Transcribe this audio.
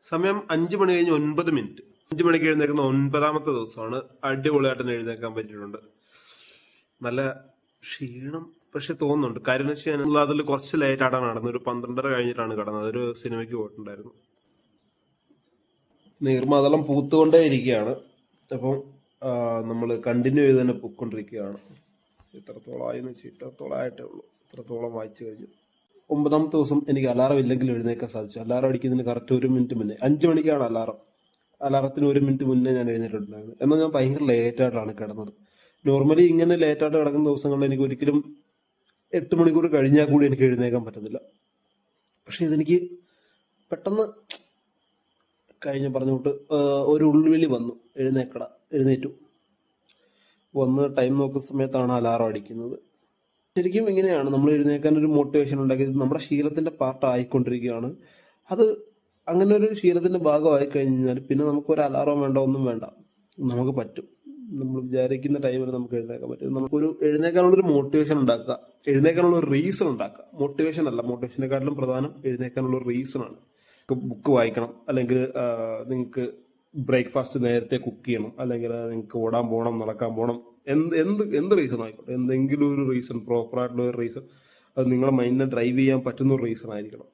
സമയം 5:09. 5 മണിക്ക് എഴുന്നേക്കുന്ന 9ാമത്തെ ദിവസമാണ്. അടിപൊളിയായിട്ട് എഴുന്നേക്കാൻ പറ്റിയിട്ടുണ്ട്. നല്ല ക്ഷീണം പക്ഷെ തോന്നുന്നുണ്ട്. കാര്യം എന്ന് വെച്ചാൽ അതിൽ കുറച്ച് ലേറ്റ് ആയിട്ടാണ് നടന്നത്. ഒരു 12:30 കഴിഞ്ഞിട്ടാണ് കിടന്നത്. ഒരു സിനിമയ്ക്ക് പോയിട്ടുണ്ടായിരുന്നു. നീർമാതളം പൂത്തുകൊണ്ടേ ഇരിക്കുകയാണ്. അപ്പം നമ്മൾ കണ്ടിന്യൂ ചെയ്ത് തന്നെ പൊയ്ക്കൊണ്ടിരിക്കുകയാണ്. ഇത്രത്തോളമായെന്ന് വെച്ചാൽ ഇത്രത്തോളമായിട്ടേ ഉള്ളൂ. ഇത്രത്തോളം വായിച്ചു കഴിഞ്ഞു. 9ാമത്തെ ദിവസം എനിക്ക് അലാറം ഇല്ലെങ്കിൽ എഴുന്നേക്കാൻ സാധിച്ചു. അലാറം അടിക്കുന്നതിന് കറക്റ്റ് 1 മിനിറ്റ് മുന്നേ. 5 മണിക്കാണ് അലാറം. അലാറത്തിന് 1 മിനിറ്റ് മുന്നേ ഞാൻ എഴുന്നേറ്റിട്ടുണ്ടായിരുന്നു. എന്നാൽ ഞാൻ ഭയങ്കര ലേറ്റായിട്ടാണ് കിടന്നത്. നോർമലി ഇങ്ങനെ ലേറ്റായിട്ട് കിടക്കുന്ന ദിവസങ്ങളിൽ എനിക്ക് ഒരിക്കലും 8 മണിക്കൂർ കഴിഞ്ഞാൽ കൂടി എനിക്ക് എഴുന്നേക്കാൻ പറ്റത്തില്ല. പക്ഷെ ഇതെനിക്ക് പെട്ടെന്ന് പറഞ്ഞുകൊണ്ട് ഒരു ഉൾവിളി വന്നു. എഴുന്നേറ്റു വന്ന് ടൈം നോക്കുന്ന സമയത്താണ് അലാറം അടിക്കുന്നത്. ശരിക്കും ഇങ്ങനെയാണ് നമ്മൾ എഴുന്നേക്കാൻ ഒരു മോട്ടിവേഷൻ ഉണ്ടാക്കിയത്. നമ്മുടെ ശീലത്തിന്റെ പാർട്ട് ആയിക്കൊണ്ടിരിക്കുകയാണ്. അത് അങ്ങനെ ഒരു ശീലത്തിന്റെ ഭാഗമായി കഴിഞ്ഞാൽ പിന്നെ നമുക്ക് ഒരു അലാറം വേണ്ട, ഒന്നും വേണ്ട, നമുക്ക് പറ്റും. നമ്മൾ വിചാരിക്കുന്ന ടൈമിൽ നമുക്ക് എഴുന്നേക്കാൻ പറ്റും. നമുക്കൊരു എഴുന്നേക്കാനുള്ളൊരു മോട്ടിവേഷൻ ഉണ്ടാക്കുക, എഴുന്നേക്കാനുള്ള ഒരു റീസൺ ഉണ്ടാക്കുക. മോട്ടിവേഷൻ അല്ല, മോട്ടിവേഷനെക്കാട്ടിലും പ്രധാനം എഴുന്നേക്കാനുള്ള ഒരു റീസൺ ആണ്. ബുക്ക് വായിക്കണം, അല്ലെങ്കിൽ നിങ്ങൾക്ക് ബ്രേക്ക്ഫാസ്റ്റ് നേരത്തെ കുക്ക് ചെയ്യണം, അല്ലെങ്കിൽ നിങ്ങൾക്ക് ഓടാൻ പോകണം, നടക്കാൻ പോകണം, എന്ത് റീസൺ ആയിക്കോട്ടെ, എന്തെങ്കിലും ഒരു റീസൺ, പ്രോപ്പറായിട്ടുള്ള ഒരു റീസൺ, അത് നിങ്ങളുടെ മൈൻഡിനെ ഡ്രൈവ് ചെയ്യാൻ പറ്റുന്ന ഒരു റീസൺ ആയിരിക്കണം.